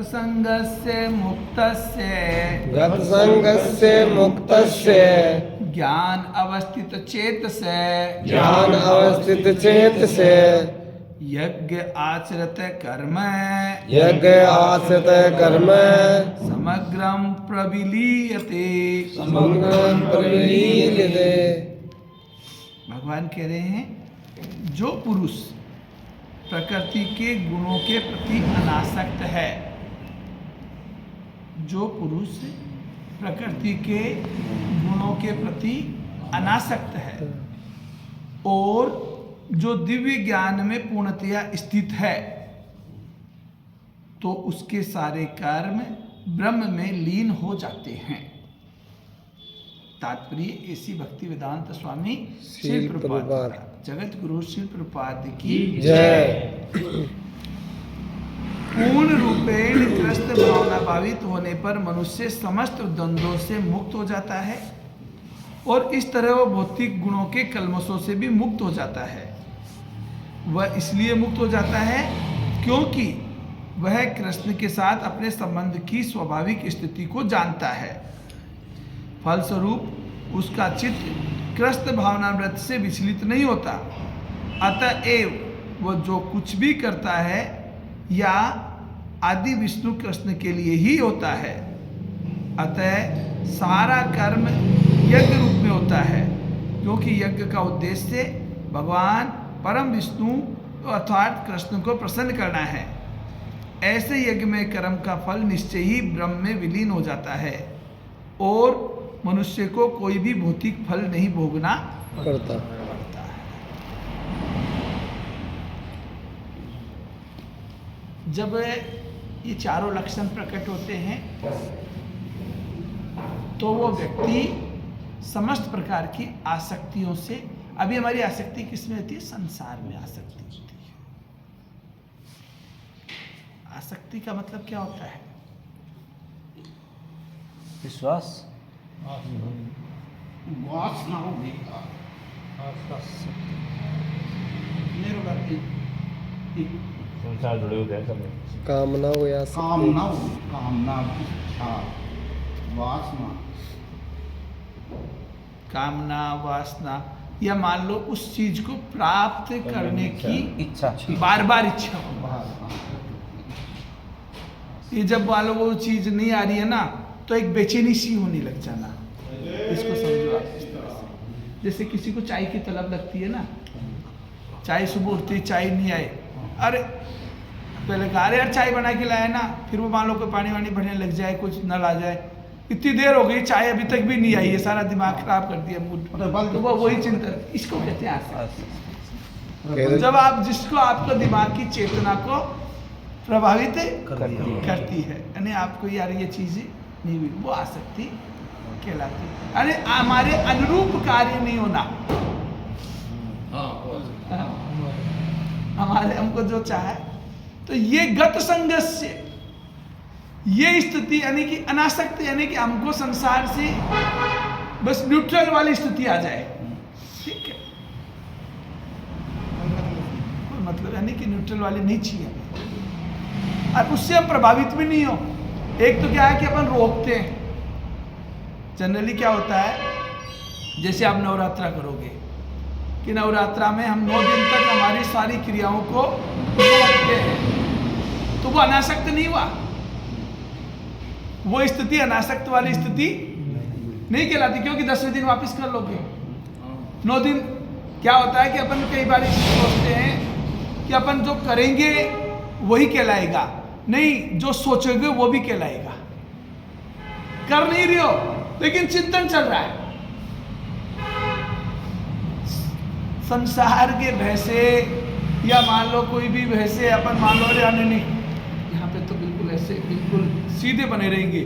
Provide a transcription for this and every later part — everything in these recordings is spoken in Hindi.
संगस्य मुक्तस्य गतसंगस्य मुक्तस्य ज्ञान अवस्थित चेतसे ज्ञान अवस्थित चेतसे यज्ञ आचरत कर्म यज्ञ आश्रित कर्म समग्रम प्रविलीयते। समग्रं प्रविलीयते। भगवान कह रहे हैं जो पुरुष प्रकृति के गुणों के प्रति अनासक्त है, जो पुरुष प्रकृति के गुणों के प्रति अनासक्त है और जो दिव्य ज्ञान में पूर्णतया स्थित है, तो उसके सारे कर्म ब्रह्म में लीन हो जाते हैं। तात्पर्य ऐसी भक्ति वेदांत स्वामी श्री प्रभुपाद जगत गुरु श्री प्रभुपाद की जय। पूर्ण रूपेण त्रस्त भावना भावित होने पर मनुष्य समस्त द्वंद्वों से मुक्त हो जाता है और इस तरह वह भौतिक गुणों के कल्मशों से भी मुक्त हो जाता है। वह इसलिए मुक्त हो जाता है क्योंकि वह कृष्ण के साथ अपने संबंध की स्वाभाविक स्थिति को जानता है। फलस्वरूप उसका चित्त कृष्ण भावनामृत से विचलित नहीं होता। अतएव वह जो कुछ भी करता है या आदि विष्णु कृष्ण के लिए ही होता है। अतः सारा कर्म यज्ञ रूप में होता है, क्योंकि यज्ञ का उद्देश्य भगवान परम विष्णु अर्थात कृष्ण को प्रसन्न करना है। ऐसे यज्ञ में कर्म का फल निश्चय ही ब्रह्म में विलीन हो जाता है और मनुष्य को कोई भी भौतिक फल नहीं भोगना पड़ता। है। जब ये चारों लक्षण प्रकट होते हैं तो वो व्यक्ति समस्त प्रकार की आसक्तियों से, अभी हमारी आसक्ति किसमें होती है? संसार में आसक्ति होती है। आसक्ति का मतलब क्या होता है? विश्वास, वासना होगी। मेरे बात संसार जुड़े हुए हैं सब। कामना हो या कामना इच्छा वासना, कामना वासना, या मान लो उस चीज को प्राप्त करने की इच्छा, बार बार इच्छा हो। ये जब मान लो वो चीज नहीं आ रही है ना, तो एक बेचैनी सी होने लग जाना। इसको समझो आप इस तरह से, जैसे किसी को चाय की तलब लगती है ना, चाय सुबह उठती चाय नहीं आए, अरे पहले कहा अरे यार चाय बना के लाए ना, फिर वो मान लो कोई पानी वानी भरने लग जाए, कुछ नल आ जाए, इतनी देर हो गई चाय अभी तक भी नहीं आई है, सारा दिमाग खराब कर दिया मूड। तो वो वही चिंतन, इसको कहते हैं आसक्ति। जब आप जिसको आपको दिमाग की चेतना को प्रभावित करती है, यानी आपको यार ये चीजें नहीं हुई, वो आसक्ति कहलाती है। अरे हमारे अनुरूप कार्य नहीं होना, हमारे हमको जो चाहे, तो ये गत संगस्य, ये स्थिति यानी कि अनासक्त, यानी कि हमको संसार से बस न्यूट्रल वाली स्थिति आ जाए। ठीक है, मतलब यानी कि न्यूट्रल वाली नहीं चाहिए, और उससे हम प्रभावित भी नहीं हो। एक तो क्या है कि अपन रोकते हैं। जनरली क्या होता है, जैसे आप नवरात्रा करोगे कि नवरात्रा में हम 9 दिन तक हमारी सारी क्रियाओं को रोकते हैं, तो वो अनासक्त नहीं हुआ। वो स्थिति अनासक्त वाली स्थिति नहीं कहलाती, क्योंकि 10वें दिन वापस कर लोगे। 9 दिन क्या होता है कि अपन कई बार सोचते हैं कि अपन जो करेंगे वही कहलाएगा, नहीं जो सोचोगे वो भी कहलाएगा। कर नहीं रहे हो लेकिन चिंतन चल रहा है। संसार के भैसे या मान लो कोई भी भैसे अपन मान लो अरे नहीं, यहाँ पे तो बिल्कुल ऐसे बिल्कुल सीधे बने रहेंगे,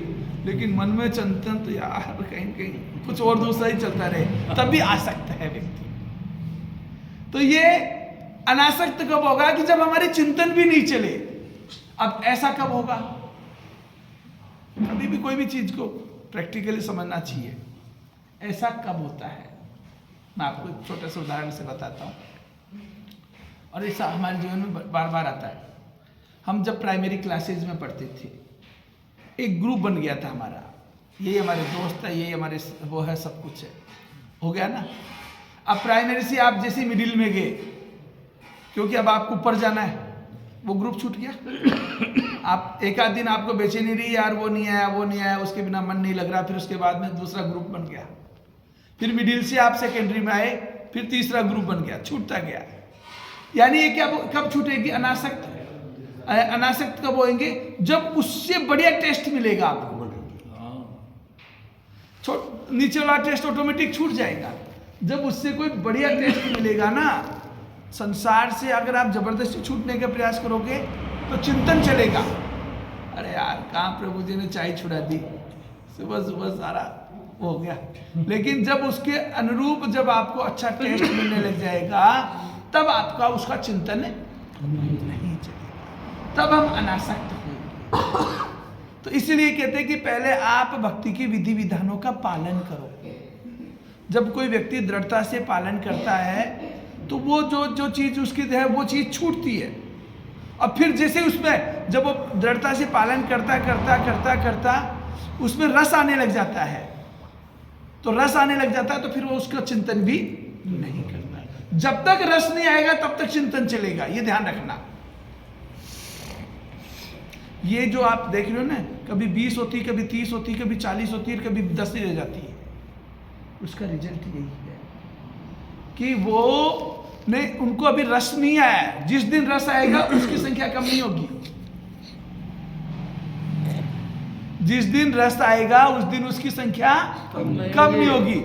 लेकिन मन में चिंतन तो यार कहीं कहीं कुछ और दूसरा ही चलता रहे, तब भी आसक्त है व्यक्ति। तो ये अनासक्त कब होगा कि जब हमारे चिंतन भी नहीं चले। अब ऐसा कब होगा? कभी भी कोई भी चीज को प्रैक्टिकली समझना चाहिए। ऐसा कब होता है? मैं आपको एक छोटे से उदाहरण से बताता हूँ, और ऐसा हमारे जीवन में बार बार आता है। हम जब प्राइमरी क्लासेज में पढ़ते थे, एक ग्रुप बन गया था हमारा, ये हमारे दोस्त है, ये हमारे वो है, सब कुछ है, हो गया ना। अब प्राइमरी से आप जैसे मिडिल में गए, क्योंकि अब आपको ऊपर जाना है, वो ग्रुप छूट गया। आप एक आध दिन आपको बेचैनी रही, यार वो नहीं आया, वो नहीं आया, उसके बिना मन नहीं लग रहा, फिर उसके बाद में दूसरा ग्रुप बन गया, फिर मिडिल से आप सेकेंडरी में आए, फिर तीसरा ग्रुप बन गया, छूटता गया। यानी ये क्या कब छूटेगी? अनासक्त। अनासक्त कब होंगे? जब उससे बढ़िया टेस्ट मिलेगा आपको। नीचे वाला टेस्ट ऑटोमेटिक छूट जाएगा। जब उससे कोई बढ़िया टेस्ट मिलेगा ना, संसार से अगर आप जबरदस्ती छूटने का प्रयास करोगे तो चिंतन चलेगा, अरे यार कहाँ प्रभु जी ने चाय छुड़ा दी, सुबह सुबह सारा हो गया। लेकिन जब उसके अनुरूप जब आपको अच्छा टेस्ट मिलने लग जाएगा, तब आपका उसका चिंतन नहीं चलेगा, तब हम अनासक्त होंगे। तो इसलिए कहते हैं कि पहले आप भक्ति की विधि विधानों का पालन करो। जब कोई व्यक्ति दृढ़ता से पालन करता है तो वो जो चीज उसकी है वो चीज छूटती है। और फिर जैसे उसमें जब वो दृढ़ता से पालन करता करता करता करता उसमें रस आने लग जाता है, तो रस आने लग जाता है तो फिर वो उसका चिंतन भी नहीं करता। जब तक रस नहीं आएगा तब तक चिंतन चलेगा, ये ध्यान रखना। ये जो आप देख रहे हो ना, कभी 20 होती, कभी 30 होती, कभी 40 होती है, कभी 10 ही रह जाती है, उसका रिजल्ट यही है कि वो ने उनको अभी रस नहीं आया है। जिस दिन रस आएगा उसकी संख्या कम नहीं होगी। जिस दिन रस आएगा उस दिन उसकी संख्या कम नहीं होगी।